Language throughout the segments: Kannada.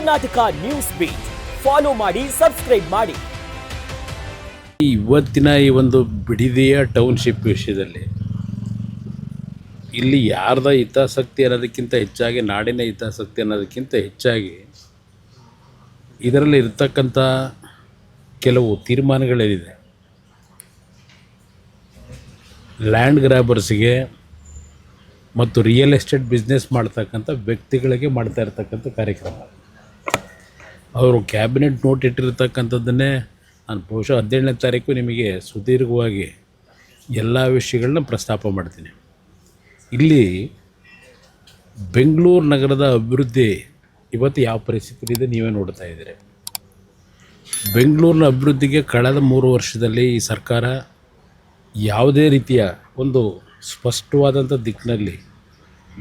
ಕರ್ನಾಟಕ ನ್ಯೂಸ್ ಬೀಟ್ ಫಾಲೋ ಮಾಡಿ, ಸಬ್ಸ್ಕ್ರೈಬ್ ಮಾಡಿ. ಇವತ್ತಿನ ಈ ಒಂದು ಬಿಡದಿಯ ಟೌನ್ಶಿಪ್ ವಿಷಯದಲ್ಲಿ ಇಲ್ಲಿ ಯಾರ್ದ ಹಿತಾಸಕ್ತಿ ಅನ್ನೋದಕ್ಕಿಂತ ಹೆಚ್ಚಾಗಿ ನಾಡಿನ ಹಿತಾಸಕ್ತಿ ಅನ್ನೋದಕ್ಕಿಂತ ಹೆಚ್ಚಾಗಿ ಇದರಲ್ಲಿ ಇರ್ತಕ್ಕಂಥ ಕೆಲವು ತೀರ್ಮಾನಗಳೇನಿದೆ, ಲ್ಯಾಂಡ್ ಗ್ರ್ಯಾಬರ್ಸ್ಗೆ ಮತ್ತು ರಿಯಲ್ ಎಸ್ಟೇಟ್ ಬಿಸ್ನೆಸ್ ಮಾಡ್ತಕ್ಕಂಥ ವ್ಯಕ್ತಿಗಳಿಗೆ ಮಾಡ್ತಾ ಇರ್ತಕ್ಕಂಥ ಕಾರ್ಯಕ್ರಮ. ಅವರು ಕ್ಯಾಬಿನೆಟ್ ನೋಟ್ ಇಟ್ಟಿರ್ತಕ್ಕಂಥದ್ದನ್ನೇ ನಾನು ಬಹುಶಃ 17ನೇ ತಾರೀಕು ನಿಮಗೆ ಸುದೀರ್ಘವಾಗಿ ಎಲ್ಲ ವಿಷಯಗಳನ್ನ ಪ್ರಸ್ತಾಪ ಮಾಡ್ತೀನಿ. ಇಲ್ಲಿ ಬೆಂಗಳೂರು ನಗರದ ಅಭಿವೃದ್ಧಿ ಇವತ್ತು ಯಾವ ಪರಿಸ್ಥಿತಿ ಇದೆ ನೀವೇ ನೋಡ್ತಾ ಇದ್ದೀರಿ. ಬೆಂಗಳೂರಿನ ಅಭಿವೃದ್ಧಿಗೆ ಕಳೆದ 3 ವರ್ಷದಲ್ಲಿ ಈ ಸರ್ಕಾರ ಯಾವುದೇ ರೀತಿಯ ಒಂದು ಸ್ಪಷ್ಟವಾದಂಥ ದಿಕ್ಕಿನಲ್ಲಿ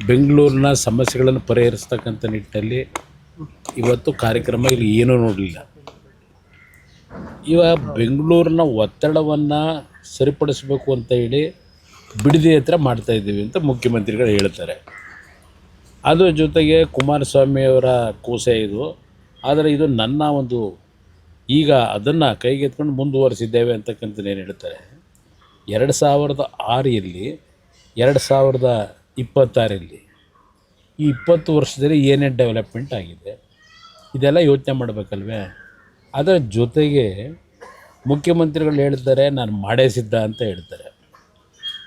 ಬೆಂಗಳೂರಿನ ಸಮಸ್ಯೆಗಳನ್ನು ಪರಿಹರಿಸ್ತಕ್ಕಂಥ ನಿಟ್ಟಿನಲ್ಲಿ ಇವತ್ತು ಕಾರ್ಯಕ್ರಮ ಇಲ್ಲಿ ಏನೂ ನೋಡಲಿಲ್ಲ. ಇವಾಗ ಬೆಂಗಳೂರಿನ ಒತ್ತಡವನ್ನು ಸರಿಪಡಿಸಬೇಕು ಅಂತ ಹೇಳಿ ಬಿಡದಿ ಹತ್ರ ಮಾಡ್ತಾಯಿದ್ದೀವಿ ಅಂತ ಮುಖ್ಯಮಂತ್ರಿಗಳು ಹೇಳ್ತಾರೆ. ಅದರ ಜೊತೆಗೆ ಕುಮಾರಸ್ವಾಮಿಯವರ ಕೂಸೆ ಇದು. ಆದರೆ ಇದು ನನ್ನ ಒಂದು ಈಗ ಅದನ್ನು ಕೈಗೆತ್ಕೊಂಡು ಮುಂದುವರಿಸಿದ್ದೇವೆ ಅಂತಕ್ಕಂಥದ್ದೇನು ಹೇಳ್ತಾರೆ. 2006ರಲ್ಲಿ 2026ರಲ್ಲಿ ಈ 20 ವರ್ಷದಲ್ಲಿ ಏನೇನು ಡೆವಲಪ್ಮೆಂಟ್ ಆಗಿದೆ ಇದೆಲ್ಲ ಯೋಚನೆ ಮಾಡಬೇಕಲ್ವೇ. ಅದರ ಜೊತೆಗೆ ಮುಖ್ಯಮಂತ್ರಿಗಳು ಹೇಳ್ತಾರೆ ನಾನು ಮಾಡೇ ಸಿದ್ಧ ಅಂತ ಹೇಳ್ತಾರೆ.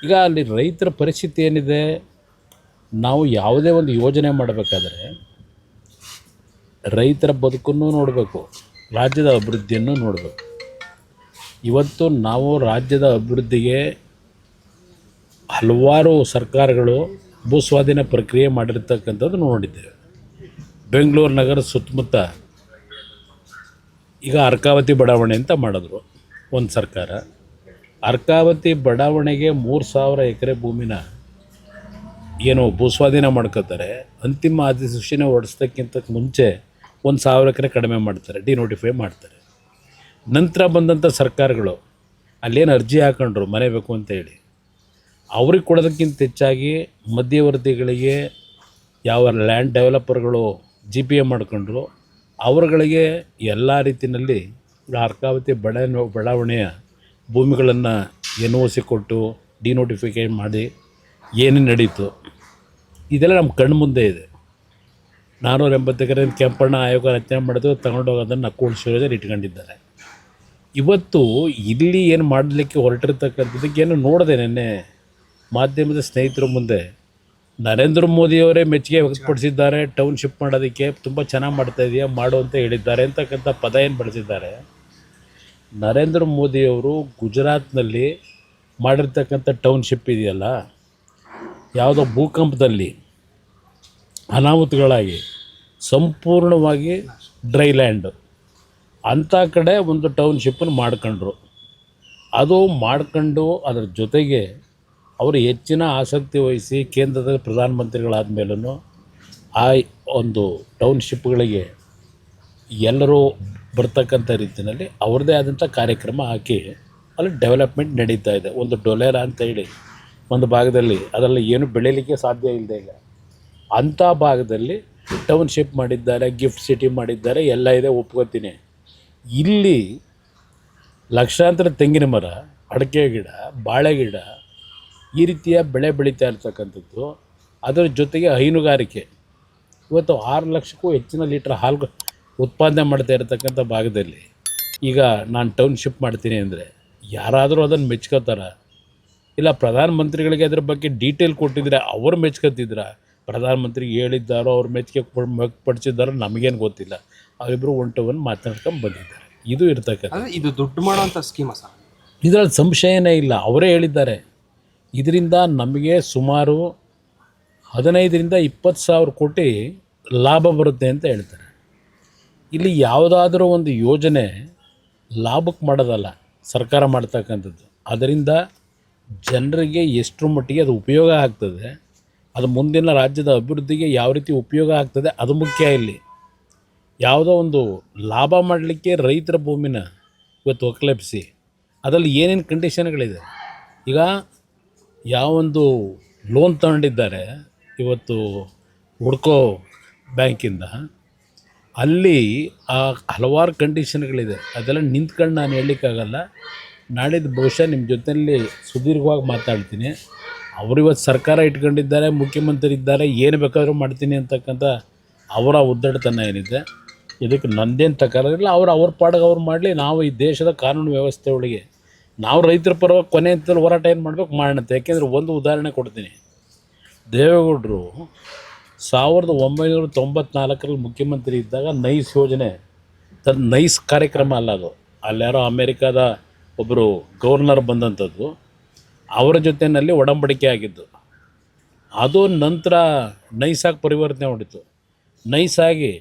ಈಗ ಅಲ್ಲಿ ರೈತರ ಪರಿಸ್ಥಿತಿ ಏನಿದೆ, ನಾವು ಯಾವುದೇ ಒಂದು ಯೋಜನೆ ಮಾಡಬೇಕಾದ್ರೆ ರೈತರ ಬದುಕನ್ನು ನೋಡಬೇಕು, ರಾಜ್ಯದ ಅಭಿವೃದ್ಧಿಯನ್ನು ನೋಡಬೇಕು. ಇವತ್ತು ನಾವು ರಾಜ್ಯದ ಅಭಿವೃದ್ಧಿಗೆ ಹಲವಾರು ಸರ್ಕಾರಗಳು ಭೂಸ್ವಾಧೀನ ಪ್ರಕ್ರಿಯೆ ಮಾಡಿರ್ತಕ್ಕಂಥದ್ದು ನೋಡಿದ್ದೇವೆ. ಬೆಂಗಳೂರು ನಗರ ಸುತ್ತಮುತ್ತ ಈಗ ಅರ್ಕಾವತಿ ಬಡಾವಣೆ ಅಂತ ಮಾಡಿದ್ರು ಒಂದು ಸರ್ಕಾರ. ಅರ್ಕಾವತಿ ಬಡಾವಣೆಗೆ 3000 ಎಕರೆ ಭೂಮಿನ ಏನು ಭೂಸ್ವಾಧೀನ ಮಾಡ್ಕೋತಾರೆ. ಅಂತಿಮ ಅಧಿಸೂಚನೆ ಹೊರಡಿಸೋದಕ್ಕಿಂತ ಮುಂಚೆ 1000 ಎಕರೆ ಕಡಿಮೆ ಮಾಡ್ತಾರೆ, ಡಿನೋಟಿಫೈ ಮಾಡ್ತಾರೆ. ನಂತರ ಬಂದಂಥ ಸರ್ಕಾರಗಳು ಅಲ್ಲೇನು ಅರ್ಜಿ ಹಾಕೊಂಡ್ರು ಮನೆ ಬೇಕು ಅಂತ ಹೇಳಿ, ಅವ್ರಿಗೆ ಕೊಡೋದಕ್ಕಿಂತ ಹೆಚ್ಚಾಗಿ ಮಧ್ಯವರ್ತಿಗಳಿಗೆ ಯಾವ ಲ್ಯಾಂಡ್ ಡೆವಲಪರ್ಗಳು GPA ಮಾಡ್ಕೊಂಡ್ರು ಅವರುಗಳಿಗೆ ಎಲ್ಲ ರೀತಿಯಲ್ಲಿ ಅರ್ಕಾವತಿ ಬಡಾವಣೆಯ ಭೂಮಿಗಳನ್ನು NOC ಕೊಟ್ಟು ಡಿನೋಟಿಫಿಕೇಷನ್ ಮಾಡಿ ಏನೇನು ನಡೀತು ಇದೆಲ್ಲ ನಮ್ಮ ಕಣ್ಣು ಮುಂದೆ ಇದೆ. 480 ಎಕರೆ ಕೆಂಪಣ್ಣ ಆಯೋಗ ರಚನೆ ಮಾಡಿದ್ರು, ತಗೊಂಡೋಗಿ ಅದನ್ನು ಕೂಡಿಸೋದ್ರಲ್ಲಿ ಇಟ್ಕೊಂಡಿದ್ದಾರೆ. ಇವತ್ತು ಇಲ್ಲಿ ಏನು ಮಾಡಲಿಕ್ಕೆ ಹೊರಟಿರ್ತಕ್ಕಂಥದ್ದಕ್ಕೆ ಏನು ನೋಡಿದೆ ನೆನ್ನೆ ಮಾಧ್ಯಮದ ಸ್ನೇಹಿತರ ಮುಂದೆ ನರೇಂದ್ರ ಮೋದಿಯವರೇ ಮೆಚ್ಚುಗೆ ವ್ಯಕ್ತಪಡಿಸಿದ್ದಾರೆ. ಟೌನ್ಶಿಪ್ ಮಾಡೋದಕ್ಕೆ ತುಂಬ ಚೆನ್ನಾಗಿ ಮಾಡ್ತಾಯಿದೆಯಾ ಮಾಡು ಅಂತ ಹೇಳಿದ್ದಾರೆ ಅಂತಕ್ಕಂಥ ಪದ ಏನು ಬಳಸಿದ್ದಾರೆ. ನರೇಂದ್ರ ಮೋದಿಯವರು ಗುಜರಾತ್ನಲ್ಲಿ ಮಾಡಿರ್ತಕ್ಕಂಥ ಟೌನ್ಶಿಪ್ ಇದೆಯಲ್ಲ, ಯಾವುದೋ ಭೂಕಂಪದಲ್ಲಿ ಅನಾಹುತಗಳಾಗಿ ಸಂಪೂರ್ಣವಾಗಿ ಡ್ರೈ ಲ್ಯಾಂಡ್ ಅಂಥ ಕಡೆ ಒಂದು ಟೌನ್ಶಿಪ್ಪನ್ನು ಮಾಡ್ಕೊಂಡ್ರು. ಅದು ಮಾಡ್ಕೊಂಡು ಅದರ ಜೊತೆಗೆ ಅವರು ಹೆಚ್ಚಿನ ಆಸಕ್ತಿ ವಹಿಸಿ ಕೇಂದ್ರದ ಪ್ರಧಾನಮಂತ್ರಿಗಳಾದ ಮೇಲೂ ಆ ಒಂದು ಟೌನ್ಶಿಪ್ಗಳಿಗೆ ಎಲ್ಲರೂ ಬರ್ತಕ್ಕಂಥ ರೀತಿಯಲ್ಲಿ ಅವ್ರದ್ದೇ ಆದಂಥ ಕಾರ್ಯಕ್ರಮ ಹಾಕಿ ಅಲ್ಲಿ ಡೆವಲಪ್ಮೆಂಟ್ ನಡೀತಾ ಇದೆ. ಒಂದು ಡೊಲೇರ ಅಂತ ಹೇಳಿ ಒಂದು ಭಾಗದಲ್ಲಿ ಅದರಲ್ಲಿ ಏನು ಬೆಳೀಲಿಕ್ಕೆ ಸಾಧ್ಯ ಇಲ್ಲದೆ ಈಗ ಅಂಥ ಭಾಗದಲ್ಲಿ ಟೌನ್ಶಿಪ್ ಮಾಡಿದ್ದಾರೆ, ಗಿಫ್ಟ್ ಸಿಟಿ ಮಾಡಿದ್ದಾರೆ, ಎಲ್ಲ ಇದೆ, ಒಪ್ಕೋತೀನಿ. ಇಲ್ಲಿ ಲಕ್ಷಾಂತರ ತೆಂಗಿನ ಮರ, ಅಡಿಕೆ ಗಿಡ, ಬಾಳೆ ಗಿಡ ಈ ರೀತಿಯ ಬೆಳೆ ಬೆಳೀತಾ ಇರ್ತಕ್ಕಂಥದ್ದು. ಅದರ ಜೊತೆಗೆ ಹೈನುಗಾರಿಕೆ ಇವತ್ತು 6 ಲಕ್ಷಕ್ಕೂ ಹೆಚ್ಚಿನ ಲೀಟ್ರ್ ಹಾಲು ಉತ್ಪಾದನೆ ಮಾಡ್ತಾ ಇರತಕ್ಕಂಥ ಭಾಗದಲ್ಲಿ ಈಗ ನಾನು ಟೌನ್ಶಿಪ್ ಮಾಡ್ತೀನಿ ಅಂದರೆ ಯಾರಾದರೂ ಅದನ್ನು ಮೆಚ್ಕೋತಾರ? ಇಲ್ಲ ಪ್ರಧಾನಮಂತ್ರಿಗಳಿಗೆ ಅದ್ರ ಬಗ್ಗೆ ಡೀಟೇಲ್ ಕೊಟ್ಟಿದ್ರೆ ಅವ್ರು ಮೆಚ್ಕೋತಿದ್ರ? ಪ್ರಧಾನಮಂತ್ರಿಗೆ ಹೇಳಿದ್ದಾರೋ ಅವ್ರು ಮೆಚ್ಚುಗೆ ಪಡಿಸಿದ್ದಾರೋ ನಮಗೇನು ಗೊತ್ತಿಲ್ಲ. ಅವರಿಬ್ಬರು ಒಂಟವನ್ನು ಮಾತನಾಡ್ಕೊಂಡು ಬಂದಿದ್ದಾರೆ. ಇದು ಇರ್ತಕ್ಕಂಥ ಇದು ದುಡ್ಡು ಮಾಡೋಂಥ ಸ್ಕೀಮ ಸರ್. ಇದರಲ್ಲಿ ಸಂಶಯನೇ ಇಲ್ಲ, ಅವರೇ ಹೇಳಿದ್ದಾರೆ. ಇದರಿಂದ ನಮಗೆ ಸುಮಾರು 15ರಿಂದ 20 ಸಾವಿರ ಕೋಟಿ ಲಾಭ ಬರುತ್ತೆ ಅಂತ ಹೇಳ್ತಾರೆ. ಇಲ್ಲಿ ಯಾವುದಾದ್ರೂ ಒಂದು ಯೋಜನೆ ಲಾಭಕ್ಕೆ ಮಾಡೋದಲ್ಲ, ಸರ್ಕಾರ ಮಾಡ್ತಕ್ಕಂಥದ್ದು. ಅದರಿಂದ ಜನರಿಗೆ ಎಷ್ಟರ ಮಟ್ಟಿಗೆ ಅದು ಉಪಯೋಗ ಆಗ್ತದೆ, ಅದು ಮುಂದಿನ ರಾಜ್ಯದ ಅಭಿವೃದ್ಧಿಗೆ ಯಾವ ರೀತಿ ಉಪಯೋಗ ಆಗ್ತದೆ ಅದು ಮುಖ್ಯ. ಇಲ್ಲಿ ಯಾವುದೋ ಒಂದು ಲಾಭ ಮಾಡಲಿಕ್ಕೆ ರೈತರ ಭೂಮಿನ ಇವತ್ತು ಒಕ್ಕಲೆಬ್ಬಿಸಿ ಅದರಲ್ಲಿ ಏನೇನು ಕಂಡೀಷನ್ಗಳಿದೆ. ಈಗ ಯಾವೊಂದು ಲೋನ್ ತಗೊಂಡಿದ್ದಾರೆ ಇವತ್ತು ಹುಡ್ಕೋ ಬ್ಯಾಂಕಿಂದ, ಅಲ್ಲಿ ಆ ಹಲವಾರು ಕಂಡೀಷನ್ಗಳಿದೆ, ಅದೆಲ್ಲ ನಿಂತ್ಕೊಂಡು ನಾನು ಹೇಳಲಿಕ್ಕಾಗಲ್ಲ. ನಾಳಿದ್ದು ಬಹುಶಃ ನಿಮ್ಮ ಜೊತೆಯಲ್ಲಿ ಸುದೀರ್ಘವಾಗಿ ಮಾತಾಡ್ತೀನಿ. ಅವರು ಇವತ್ತು ಸರ್ಕಾರ ಇಟ್ಕೊಂಡಿದ್ದಾರೆ, ಮುಖ್ಯಮಂತ್ರಿ ಇದ್ದಾರೆ, ಏನು ಬೇಕಾದರೂ ಮಾಡ್ತೀನಿ ಅಂತಕ್ಕಂಥ ಅವರ ಉದ್ದಟತನ ಏನಿದೆ, ಇದಕ್ಕೆ ನಂದೇನು ತಕರಾರಿಲ್ಲ. ಅವ್ರ ಪಾಡಿಗೆ ಅವ್ರು ಮಾಡಲಿ. ನಾವು ಈ ದೇಶದ ಕಾನೂನು ವ್ಯವಸ್ಥೆ ಒಳಗೆ ನಾವು ರೈತರ ಪರವಾಗಿ ಕೊನೆ ಹಂತದಲ್ಲಿ ಹೋರಾಟ ಏನು ಮಾಡಬೇಕು ಮಾಡೋಣಂತೆ. ಯಾಕೆಂದರೆ ಒಂದು ಉದಾಹರಣೆ ಕೊಡ್ತೀನಿ. ದೇವೇಗೌಡರು 1994ರಲ್ಲಿ ಮುಖ್ಯಮಂತ್ರಿ ಇದ್ದಾಗ ನೈಸ್ ಯೋಜನೆ, ನೈಸ್ ಕಾರ್ಯಕ್ರಮ ಅಲ್ಲ ಅದು, ಅಲ್ಲಾರೋ ಅಮೇರಿಕಾದ ಒಬ್ಬರು ಗವರ್ನರ್ ಬಂದಂಥದ್ದು, ಅವರ ಜೊತೆಯಲ್ಲಿ ಒಡಂಬಡಿಕೆ ಆಗಿದ್ದು. ಅದು ನಂತರ ನೈಸಾಗಿ ಪರಿವರ್ತನೆ ಹೊಡಿತು. ನೈಸಾಗಿ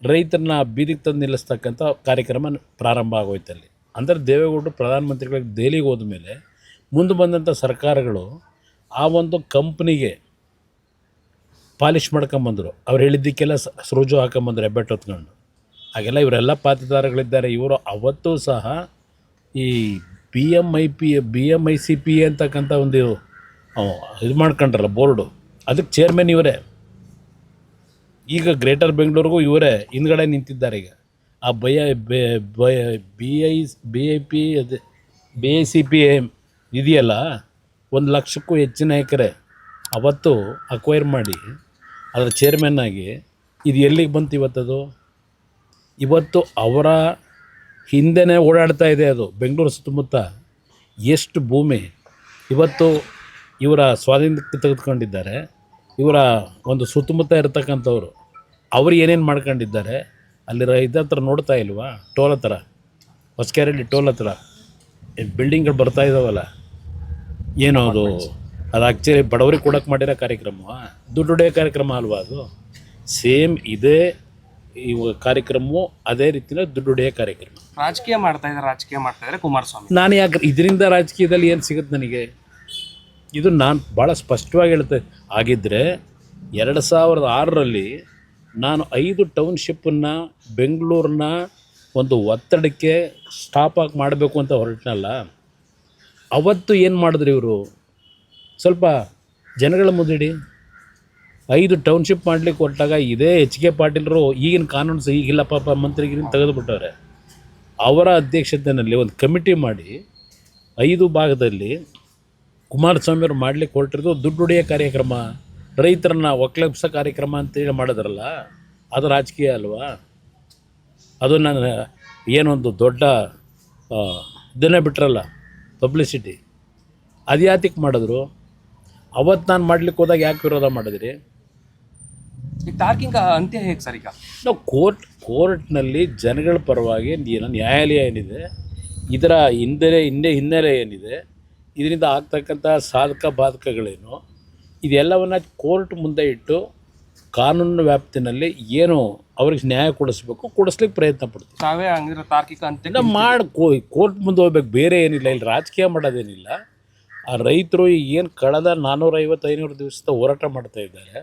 ರೈತರನ್ನ ಬೀದಿಗೆ ತಂದು ನಿಲ್ಲಿಸ್ತಕ್ಕಂಥ ಕಾರ್ಯಕ್ರಮ ಪ್ರಾರಂಭ ಆಗೋಯ್ತಲ್ಲಿ. ಅಂದರೆ ದೇವೇಗೌಡರು ಪ್ರಧಾನಮಂತ್ರಿಗಳಿಗೆ ದೆಹಲಿಗೆ ಹೋದ ಮೇಲೆ ಮುಂದೆ ಬಂದಂಥ ಸರ್ಕಾರಗಳು ಆ ಒಂದು ಕಂಪ್ನಿಗೆ ಪಾಲಿಷ್ ಮಾಡ್ಕೊಂಬಂದರು. ಅವ್ರು ಹೇಳಿದ್ದಕ್ಕೆಲ್ಲ ಸೃಜು ಹಾಕೊಂಬಂದ್ರು ಹೆಬ್ಬೆಟ್ಟು ಹೊತ್ಕೊಂಡು. ಹಾಗೆಲ್ಲ ಇವರೆಲ್ಲ ಪಾತ್ರಧಾರಗಳಿದ್ದಾರೆ. ಇವರು ಅವತ್ತೂ ಸಹ ಈ BMICP ಅಂತಕ್ಕಂಥ ಒಂದು ಇದು ಮಾಡ್ಕೊಂಡ್ರಲ್ಲ ಬೋರ್ಡು, ಅದಕ್ಕೆ ಚೇರ್ಮನ್ ಇವರೇ. ಈಗ ಗ್ರೇಟರ್ ಬೆಂಗಳೂರಿಗೂ ಇವರೇ ಹಿಂದ್ಗಡೆ ನಿಂತಿದ್ದಾರೆ. ಈಗ ಆ BICP ಇದೆಯಲ್ಲ, 1 ಲಕ್ಷಕ್ಕೂ ಹೆಚ್ಚಿನ ಎಕರೆ ಅವತ್ತು ಅಕ್ವೈರ್ ಮಾಡಿ ಅದರ ಚೇರ್ಮನ್ ಆಗಿ ಇದು ಎಲ್ಲಿಗೆ ಬಂತು ಇವತ್ತದು? ಇವತ್ತು ಅವರ ಹಿಂದೆನೇ ಓಡಾಡ್ತಾ ಇದೆ ಅದು. ಬೆಂಗಳೂರು ಸುತ್ತಮುತ್ತ ಎಷ್ಟು ಭೂಮಿ ಇವತ್ತು ಇವರ ಸ್ವಾಧೀನಕ್ಕೆ ತೆಗೆದುಕೊಂಡಿದ್ದಾರೆ. ಇವರ ಒಂದು ಸುತ್ತಮುತ್ತ ಇರತಕ್ಕಂಥವ್ರು ಅವರು ಏನೇನು ಮಾಡ್ಕೊಂಡಿದ್ದಾರೆ ಅಲ್ಲಿ ಹತ್ರ ನೋಡ್ತಾ ಇಲ್ವಾ? ಟೋಲ್ ಹತ್ರ, ಹೊಸಕೆರೆಹಳ್ಳಿ ಟೋಲ್ ಹತ್ರ ಬಿಲ್ಡಿಂಗ್ಗಳು ಬರ್ತಾ ಇದ್ದಾವಲ್ಲ, ಏನೋ ಅದು ಆ್ಯಕ್ಚುಲಿ ಬಡವರಿಗೆ ಕೊಡೋಕ್ಕೆ ಮಾಡಿರೋ ಕಾರ್ಯಕ್ರಮ, ದುಡ್ಡು ಹೊಡೆಯೋ ಕಾರ್ಯಕ್ರಮ ಅಲ್ವಾ ಅದು? ಸೇಮ್ ಇದೇ ಇವಾಗ ಕಾರ್ಯಕ್ರಮವು ಅದೇ ರೀತಿಯ ದುಡ್ಡು ಹೊಡೆಯೋ ಕಾರ್ಯಕ್ರಮ. ರಾಜಕೀಯ ಮಾಡ್ತಾ ಇದ್ದಾರೆ ಕುಮಾರಸ್ವಾಮಿ. ನಾನು ಯಾಕೆ ಇದರಿಂದ ರಾಜಕೀಯದಲ್ಲಿ ಏನು ಸಿಗುತ್ತೆ ನನಗೆ? ಇದು ನಾನು ಭಾಳ ಸ್ಪಷ್ಟವಾಗಿ ಹೇಳ್ತೆ. ಆಗಿದ್ದರೆ 2006ರಲ್ಲಿ ನಾನು 5 ಟೌನ್ಶಿಪ್ಪನ್ನು ಬೆಂಗಳೂರನ್ನ ಒಂದು ಒತ್ತಡಕ್ಕೆ ಸ್ಟಾಪ್ ಆಗಿ ಮಾಡಬೇಕು ಅಂತ ಹೊರಟನಲ್ಲ, ಅವತ್ತು ಏನು ಮಾಡಿದ್ರು ಇವರು? ಸ್ವಲ್ಪ ಜನಗಳ ಮುಂದಿಡಿ. 5 ಟೌನ್ಶಿಪ್ ಮಾಡಲಿಕ್ಕೆ ಹೊರಟಾಗ ಇದೇ HK ಪಾಟೀಲರು ಈಗಿನ ಕಾನೂನು ಈಗಿಲ್ಲ ಪಾಪ ಮಂತ್ರಿಗಿರಿನ ತೆಗೆದುಬಿಟ್ಟವ್ರೆ. ಅವರ ಅಧ್ಯಕ್ಷತೆಯಲ್ಲಿ ಒಂದು ಕಮಿಟಿ ಮಾಡಿ 5 ಭಾಗದಲ್ಲಿ ಕುಮಾರಸ್ವಾಮಿಯವರು ಮಾಡಲಿಕ್ಕೆ ಹೊರಟಿರೋದು ದುಡ್ಡು ಹೊಡೆಯೋ ಕಾರ್ಯಕ್ರಮ, ರೈತರನ್ನ ಒಕ್ಕಲೆಬ್ಸೋ ಕಾರ್ಯಕ್ರಮ ಅಂತೇಳಿ ಮಾಡಿದ್ರಲ್ಲ, ಅದು ರಾಜಕೀಯ ಅಲ್ವಾ? ಅದು ನಾನು ಏನೊಂದು ದೊಡ್ಡ ಇದನ್ನೇ ಬಿಟ್ರಲ್ಲ ಪಬ್ಲಿಸಿಟಿ, ಅದು ಯಾತಕ್ಕೆ ಮಾಡಿದ್ರು? ಅವತ್ತು ನಾನು ಮಾಡ್ಲಿಕ್ಕೆ ಹೋದಾಗ ಯಾಕೆ ವಿರೋಧ ಮಾಡಿದ್ರಿ? ಈ ತಾರ್ಕಿಕ ಅಂತ್ಯ ಹೇಗೆ ಸರ್? ಈಗ ನಾವು ಕೋರ್ಟ್ನಲ್ಲಿ ಜನಗಳ ಪರವಾಗಿ ಏನು ನ್ಯಾಯಾಲಯ ಏನಿದೆ, ಇದರ ಹಿನ್ನೆಲೆ ಏನಿದೆ, ಇದರಿಂದ ಆಗ್ತಕ್ಕಂಥ ಸಾಧಕ ಬಾಧಕಗಳೇನು, ಇದೆಲ್ಲವನ್ನು ಕೋರ್ಟ್ ಮುಂದೆ ಇಟ್ಟು ಕಾನೂನಿನ ವ್ಯಾಪ್ತಿನಲ್ಲಿ ಏನು ಅವ್ರಿಗೆ ನ್ಯಾಯ ಕೊಡಿಸ್ಲಿಕ್ಕೆ ಪ್ರಯತ್ನ ಪಡ್ತೀವಿ. ತಾವೇ ಹಂಗಿದ್ರೆ ತಾರ್ಕಿಕ ಅಂತ್ಯ ಕೋರ್ಟ್ ಮುಂದೆ ಹೋಗ್ಬೇಕು, ಬೇರೆ ಏನಿಲ್ಲ. ಇಲ್ಲಿ ರಾಜಕೀಯ ಮಾಡೋದೇನಿಲ್ಲ. ಆ ರೈತರು ಏನು ಕಳೆದ 450-500 ದಿವಸದ ಹೋರಾಟ ಮಾಡ್ತಾ ಇದ್ದಾರೆ,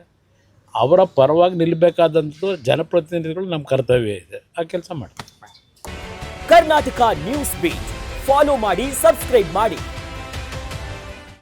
ಅವರ ಪರವಾಗಿ ನಿಲ್ಲಬೇಕಾದಂಥದ್ದು ಜನಪ್ರತಿನಿಧಿಗಳು ನಮ್ಮ ಕರ್ತವ್ಯ ಇದೆ. ಆ ಕೆಲಸ ಮಾಡ್ತೀವಿ. ಕರ್ನಾಟಕ ನ್ಯೂಸ್ ಬೀಟ್ ಫಾಲೋ ಮಾಡಿ, ಸಬ್ಸ್ಕ್ರೈಬ್ ಮಾಡಿ.